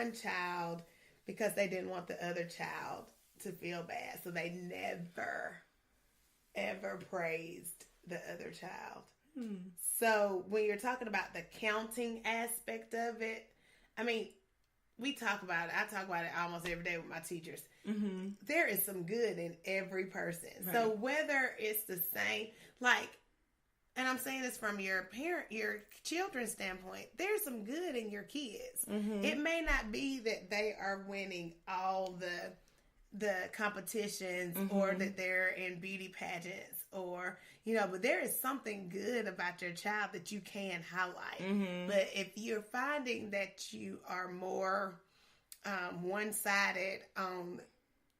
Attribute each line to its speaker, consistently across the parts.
Speaker 1: one child because they didn't want the other child to feel bad. So they never, ever praised the other child. So when you're talking about the counting aspect of it, I mean, we talk about it. I talk about it almost every day with my teachers. Mm-hmm. There is some good in every person. Right. So whether it's the same, like, and I'm saying this from your children's standpoint, there's some good in your kids. Mm-hmm. It may not be that they are winning all the competitions mm-hmm. or that they're in beauty pageants or, but there is something good about your child that you can highlight. Mm-hmm. But if you're finding that you are more one-sided on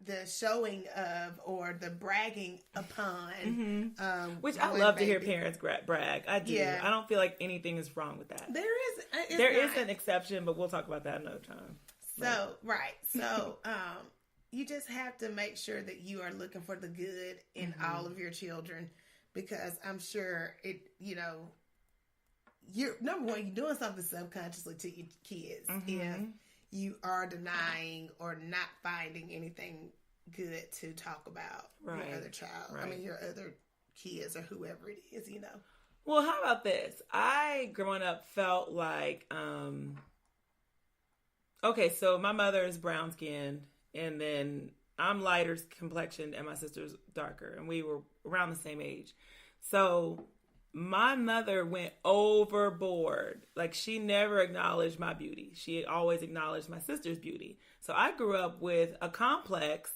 Speaker 1: the showing of or the bragging upon,
Speaker 2: mm-hmm. Which I love to hear parents brag. I do. Yeah. I don't feel like anything is wrong with that. There is an exception, but we'll talk about that another time.
Speaker 1: So, right. So, you just have to make sure that you are looking for the good in mm-hmm. all of your children, because I'm sure you're number one, you're doing something subconsciously to your kids mm-hmm. if you are denying or not finding anything good to talk about your other child. Right. I mean, your other kids or whoever it is,
Speaker 2: Well, how about this? I, growing up, felt like, okay, so my mother is brown skinned, and then I'm lighter complexioned, and my sister's darker, and we were around the same age. So my mother went overboard. Like, she never acknowledged my beauty. She always acknowledged my sister's beauty. So I grew up with a complex,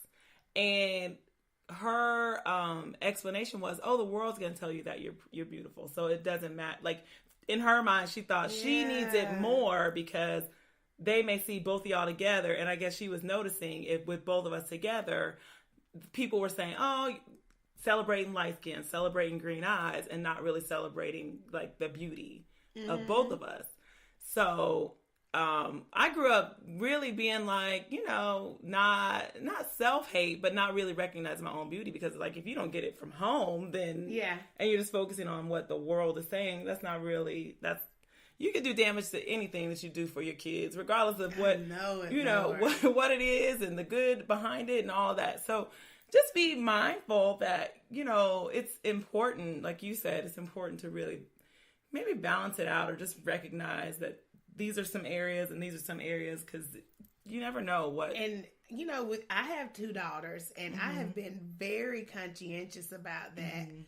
Speaker 2: and her explanation was, the world's going to tell you that you're beautiful. So it doesn't matter. Like, in her mind, she thought she needs it more because they may see both of y'all together. And I guess she was noticing if with both of us together, people were saying, celebrating light skin, celebrating green eyes, and not really celebrating like the beauty mm-hmm. of both of us. So I grew up really being like, not self-hate, but not really recognizing my own beauty, because like if you don't get it from home, then and you're just focusing on what the world is saying, you can do damage to anything that you do for your kids, regardless of what what it is and the good behind it and all that. So just be mindful that, it's important, like you said, it's important to really maybe balance it out or just recognize that these are some areas and these are some areas, because you never know what.
Speaker 1: And, I have 2 daughters, and mm-hmm. I have been very conscientious about that. Mm-hmm.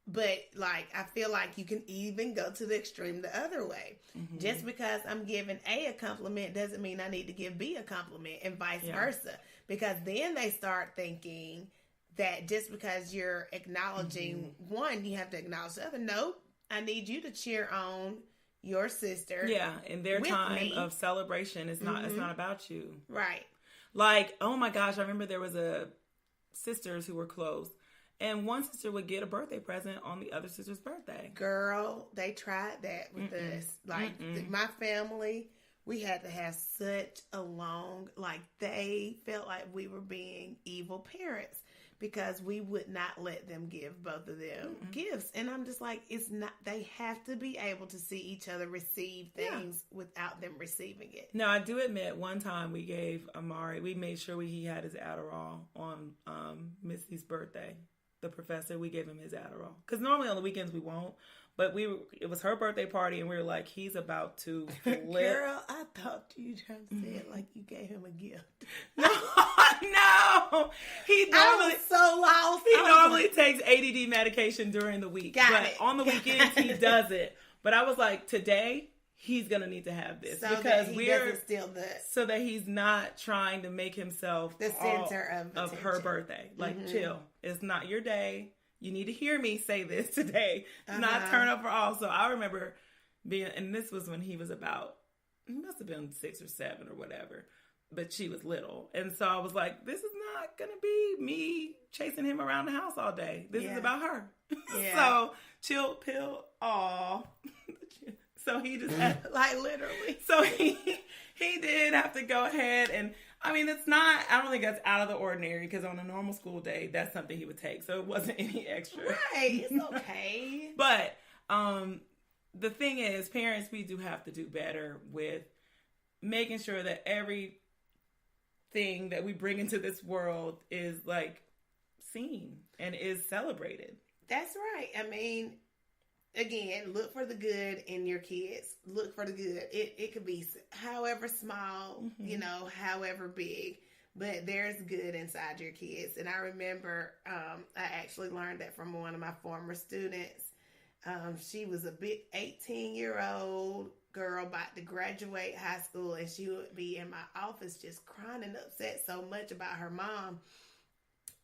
Speaker 1: But, like, I feel like you can even go to the extreme the other way. Mm-hmm. Just because I'm giving A a compliment doesn't mean I need to give B a compliment, and vice versa. Because then they start thinking that just because you're acknowledging mm-hmm. one, you have to acknowledge the other. Nope. I need you to cheer on your sister.
Speaker 2: Yeah, in their time of celebration, it's not about you.
Speaker 1: Right.
Speaker 2: Like, oh my gosh, I remember there was sisters who were close. And one sister would get a birthday present on the other sister's birthday.
Speaker 1: Girl, they tried that with us. Like, my family, we had to have such a they felt like we were being evil parents because we would not let them give both of them gifts. And I'm just like, it's not, they have to be able to see each other receive things without them receiving it.
Speaker 2: Now, I do admit, one time we gave Amari, we made sure he had his Adderall on Missy's birthday. The professor, we gave him his Adderall. Because normally on the weekends we won't. But it was her birthday party, and we were like, he's about to flip.
Speaker 1: Girl, I thought you trying to say it like you gave him a gift.
Speaker 2: No. He normally,
Speaker 1: I was so lost.
Speaker 2: He normally takes ADD medication during the week.
Speaker 1: Got it.
Speaker 2: On the weekends, he does it. But I was like, today, he's going to need to have this.
Speaker 1: So because doesn't steal
Speaker 2: so that he's not trying to make himself
Speaker 1: the center of
Speaker 2: her birthday. Like, chill. It's not your day. You need to hear me say this today. Not turn up for all. So I remember and this was when he was he must have been 6 or 7 or whatever. But she was little. And so I was like, this is not going to be me chasing him around the house all day. This is about her. Yeah. So chill pill. Aw. So he just had,
Speaker 1: like, literally.
Speaker 2: So he did have to go ahead and, I mean, I don't think that's out of the ordinary, because on a normal school day, that's something he would take. So it wasn't any extra.
Speaker 1: Right. It's okay.
Speaker 2: But the thing is, parents, we do have to do better with making sure that everything that we bring into this world is like seen and is celebrated.
Speaker 1: That's right. I mean, again, look for the good in your kids. Look for the good. It could be however small, you know, however big, but there's good inside your kids. And I remember I actually learned that from one of my former students. She was a big 18-year-old girl about to graduate high school, and she would be in my office just crying and upset so much about her mom.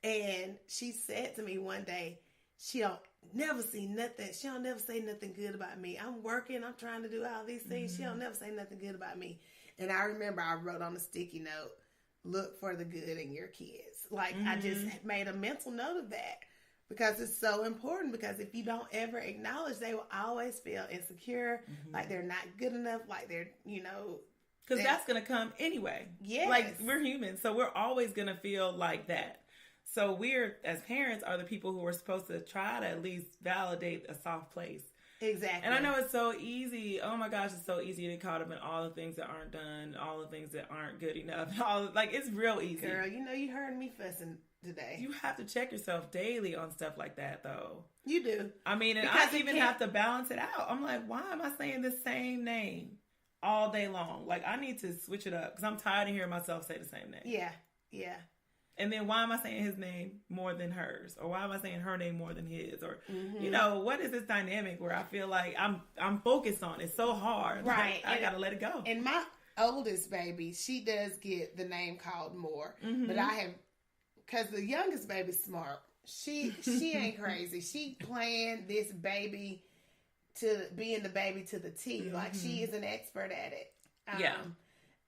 Speaker 1: And she said to me one day, she don't never say nothing good about me. I'm working, I'm trying to do all these things. She don't never say nothing good about me. And I remember I wrote on a sticky note, look for the good in your kids. Like, I just made a mental note of that. Because it's so important. Because if you don't ever acknowledge, they will always feel insecure, like they're not good enough, like they're, you know.
Speaker 2: Because that's going to come anyway.
Speaker 1: Yes.
Speaker 2: Like, we're human, so we're always going to feel like that. So we're, as parents, are the people who are supposed to try to at least validate a soft place.
Speaker 1: Exactly.
Speaker 2: And I know it's so easy. Oh my gosh, it's so easy to get caught up in all the things that aren't done, all the things that aren't good enough. It's real easy.
Speaker 1: Girl, you know you heard me fussing today.
Speaker 2: You have to check yourself daily on stuff like that, though.
Speaker 1: You do.
Speaker 2: I mean, and I even have to balance it out. I'm like, why am I saying the same name all day long? Like, I need to switch it up because I'm tired of hearing myself say the same name.
Speaker 1: Yeah, yeah.
Speaker 2: And then why am I saying his name more than hers? Or why am I saying her name more than his? Or, you know, what is this dynamic where I feel like I'm focused on it? It's so hard.
Speaker 1: Right.
Speaker 2: Like, I got to let it go.
Speaker 1: And my oldest baby, she does get the name called more. But I have, because the youngest baby's smart. She ain't crazy. She playing this baby to being the baby to the T. Like, she is an expert at it.
Speaker 2: Yeah.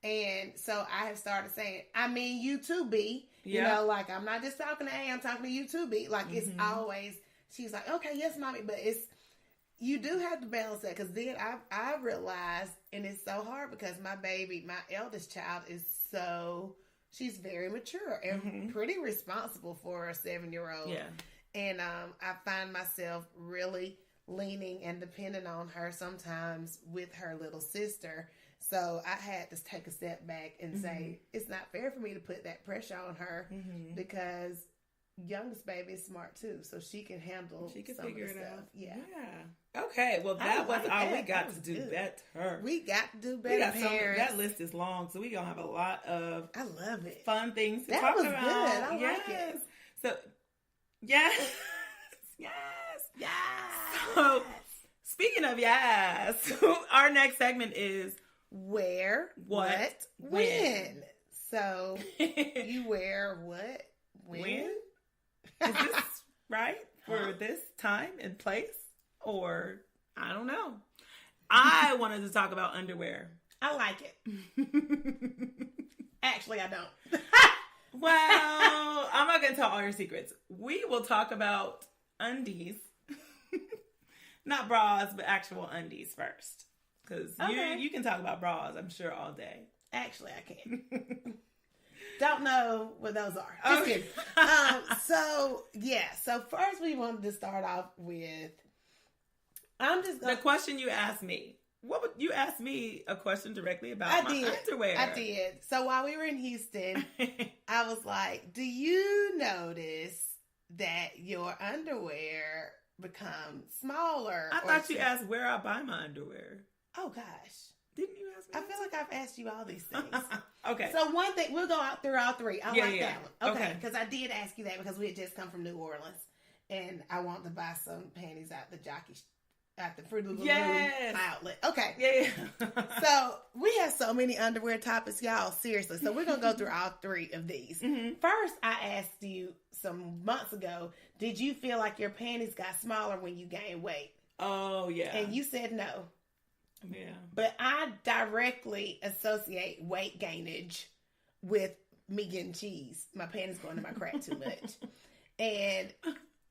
Speaker 1: And so I have started saying, I mean, you too, B. You know, like, I'm not just talking to A, I'm talking to you too, B. Like, it's always, she's like, okay, yes, mommy. But you do have to balance that. Because then I realized, and it's so hard because my baby, my eldest child she's very mature and pretty responsible for a 7-year-old.
Speaker 2: Yeah.
Speaker 1: And I find myself really leaning and depending on her sometimes with her little sister. So I had to take a step back and say, it's not fair for me to put that pressure on her because youngest baby is smart too. So she can handle some
Speaker 2: figure
Speaker 1: of the
Speaker 2: it
Speaker 1: stuff.
Speaker 2: out.
Speaker 1: Yeah.
Speaker 2: Okay. Well, that was all we got to do better.
Speaker 1: We got to do better, parents.
Speaker 2: That list is long, so we're going to have a lot of
Speaker 1: I love it.
Speaker 2: fun things to
Speaker 1: that
Speaker 2: talk
Speaker 1: was
Speaker 2: about.
Speaker 1: Good. I like it.
Speaker 2: So, yes. So, speaking of yes, our next segment is
Speaker 1: where, what, when. So, you wear what, when?
Speaker 2: Is this right for this time and place? Or, I don't know. I wanted to talk about underwear.
Speaker 1: I like it. Actually, I don't.
Speaker 2: Well, I'm not going to tell all your secrets. We will talk about undies. Not bras, but actual undies first. Because you can talk about bras, I'm sure, all day.
Speaker 1: Actually, I can. Don't know what those are. Just kidding. So first we wanted to start off with,
Speaker 2: the question you asked me. You asked me a question directly about my underwear.
Speaker 1: I did. So while we were in Houston, I was like, do you notice that your underwear becomes smaller?
Speaker 2: I thought you asked where I buy my underwear.
Speaker 1: Oh, gosh.
Speaker 2: Didn't you ask me?
Speaker 1: I feel like I've asked you all these things.
Speaker 2: Okay.
Speaker 1: So one thing, we'll go out through all three. I like that one.
Speaker 2: Okay.
Speaker 1: Because I did ask you that because we had just come from New Orleans. And I want to buy some panties at the Fruit of the Loom outlet. Okay.
Speaker 2: Yeah.
Speaker 1: So we have so many underwear topics, y'all. Seriously. So we're going to go through all three of these. First, I asked you some months ago, did you feel like your panties got smaller when you gained weight?
Speaker 2: Oh, yeah.
Speaker 1: And you said no.
Speaker 2: Yeah.
Speaker 1: But I directly associate weight gainage with me getting cheese. My panties going to my crack too much. And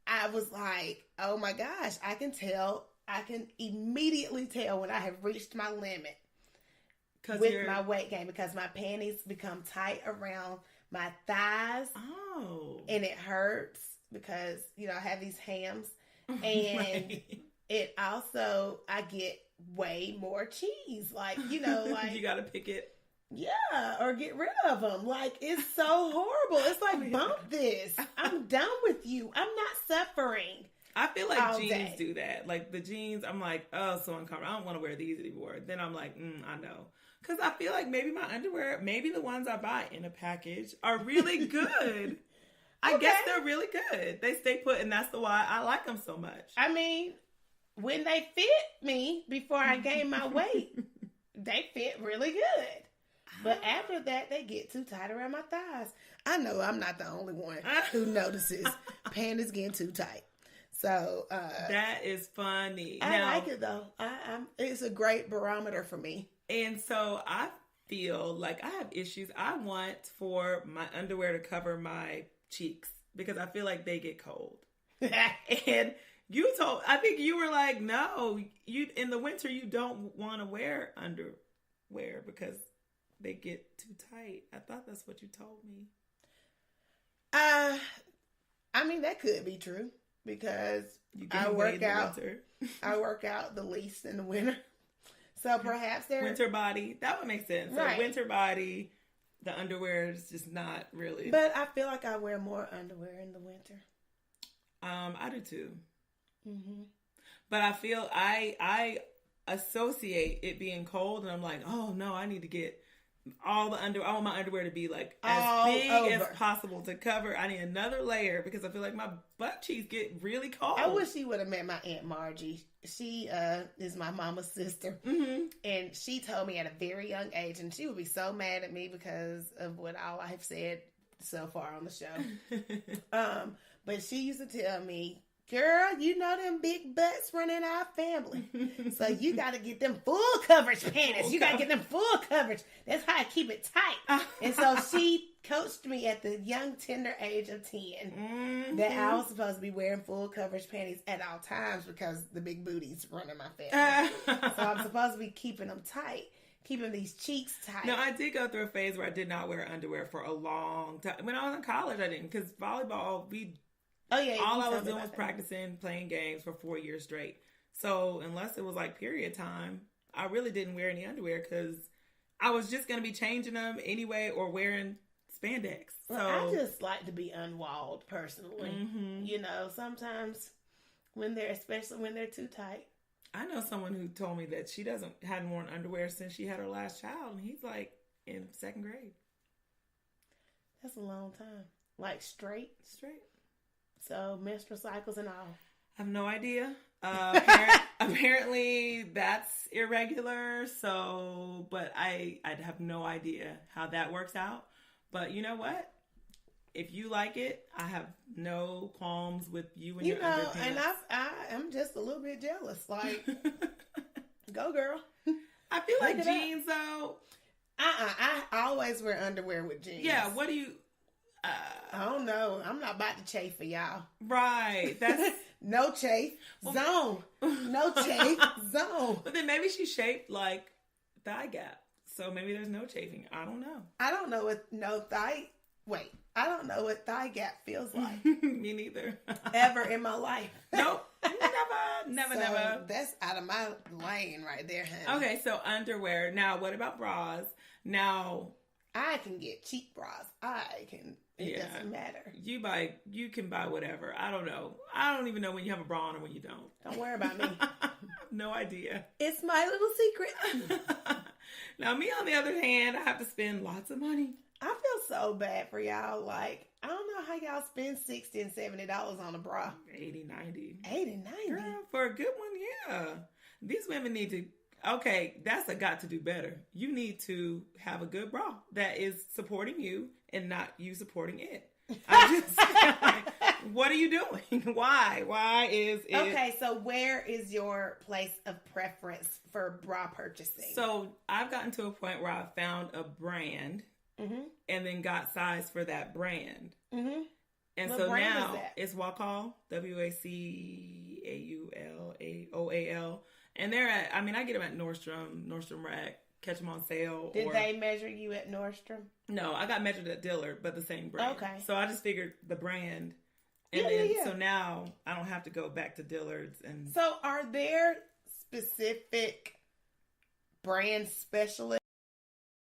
Speaker 1: I was like, oh my gosh, I can immediately tell when I have reached my limit with my weight gain because my panties become tight around my thighs.
Speaker 2: Oh.
Speaker 1: And it hurts because, I have these hams. And it also, I get way more cheese. Like, like.
Speaker 2: You got to pick it.
Speaker 1: Yeah, or get rid of them. Like, it's so horrible. It's like, bump this. I'm done with you. I'm not suffering.
Speaker 2: I feel like
Speaker 1: all
Speaker 2: jeans
Speaker 1: day.
Speaker 2: do that. Like the jeans, I'm like, oh, so uncomfortable. I don't want to wear these anymore. Then I'm like, I know. Because I feel like maybe my underwear, maybe the ones I buy in a package are really good. I guess they're really good. They stay put, and that's why I like them so much.
Speaker 1: I mean, when they fit me before I gained my weight, they fit really good. But after that, they get too tight around my thighs. I know I'm not the only one who notices panties getting too tight. So
Speaker 2: that is funny.
Speaker 1: I like it though. It's a great barometer for me.
Speaker 2: And so I feel like I have issues. I want for my underwear to cover my cheeks because I feel like they get cold. And I think you were like, no, you in the winter you don't want to wear underwear because they get too tight. I thought that's what you told me.
Speaker 1: I mean that could be true because I work out the least in the winter. So perhaps they're
Speaker 2: winter body. That would make sense.
Speaker 1: Right.
Speaker 2: So winter body, the underwear is just not really.
Speaker 1: But I feel like I wear more underwear in the winter.
Speaker 2: I do too.
Speaker 1: Mm-hmm.
Speaker 2: But I feel I associate it being cold, and I'm like, oh no, I need to get all the I want my underwear to be like as big as possible to cover. I need another layer because I feel like my butt cheeks get really cold.
Speaker 1: I wish you would have met my Aunt Margie. She is my mama's sister.
Speaker 2: Mm-hmm.
Speaker 1: And she told me at a very young age, and she would be so mad at me because of what all I've said so far on the show. But she used to tell me, girl, you know them big butts running our family. So you got to get them full coverage panties. You got to get them full coverage. That's how I keep it tight. And so she coached me at the young, tender age of 10 that I was supposed to be wearing full coverage panties at all times because the big booties running my family. So I'm supposed to be keeping them tight. Keeping these cheeks tight.
Speaker 2: No, I did go through a phase where I did not wear underwear for a long time. When I was in college, I didn't. Because volleyball, all I was doing was practicing, playing games for 4 years straight. So unless it was like period time, I really didn't wear any underwear because I was just going to be changing them anyway or wearing spandex. So
Speaker 1: I just like to be unwalled personally.
Speaker 2: Mm-hmm.
Speaker 1: You know, sometimes especially when they're too tight.
Speaker 2: I know someone who told me that she hadn't worn underwear since she had her last child, and he's like in 2nd grade.
Speaker 1: That's a long time. Like straight. So menstrual cycles and all.
Speaker 2: I have no idea. Apparently that's irregular. So, but I have no idea how that works out. But you know what? If you like it, I have no qualms with you and your underpants.
Speaker 1: And I'm just a little bit jealous. Like, go girl.
Speaker 2: I feel like jeans though.
Speaker 1: I always wear underwear with jeans.
Speaker 2: Yeah. What do you?
Speaker 1: I don't know. I'm not about to chafe for y'all.
Speaker 2: Right. That's
Speaker 1: no chafe zone. No chafe zone.
Speaker 2: But then maybe she's shaped like thigh gap, so maybe there's no chafing. I don't know.
Speaker 1: I don't know what I don't know what thigh gap feels like.
Speaker 2: Me neither.
Speaker 1: Ever in my life.
Speaker 2: Nope. Never.
Speaker 1: That's out of my lane right there, honey.
Speaker 2: Okay, so underwear. Now, what about bras? Now,
Speaker 1: I can get cheap bras. It doesn't matter.
Speaker 2: You can buy whatever. I don't know. I don't even know when you have a bra on or when you don't.
Speaker 1: Don't worry about me.
Speaker 2: No idea.
Speaker 1: It's my little secret.
Speaker 2: Now, me on the other hand, I have to spend lots of money.
Speaker 1: I feel so bad for y'all. Like, I don't know how y'all spend $60 and $70 on a bra.
Speaker 2: 80, 90.
Speaker 1: 80, 90?
Speaker 2: Girl, for a good one, yeah. These women need to, that's a got to do better. You need to have a good bra that is supporting you and not you supporting it. I just like, what are you doing? Why is it?
Speaker 1: Okay, so where is your place of preference for bra purchasing?
Speaker 2: So I've gotten to a point where I found a brand. Mm-hmm. And then got size for that brand. Mm-hmm. And what so now it's Wacal, WACAULAOAL. And they're at, I get them at Nordstrom Rack, catch them on sale.
Speaker 1: Did they measure you at Nordstrom?
Speaker 2: No, I got measured at Dillard, but the same brand.
Speaker 1: Okay.
Speaker 2: So I just figured the brand. And so now I don't have to go back to Dillard's. And
Speaker 1: so are there specific brand specialists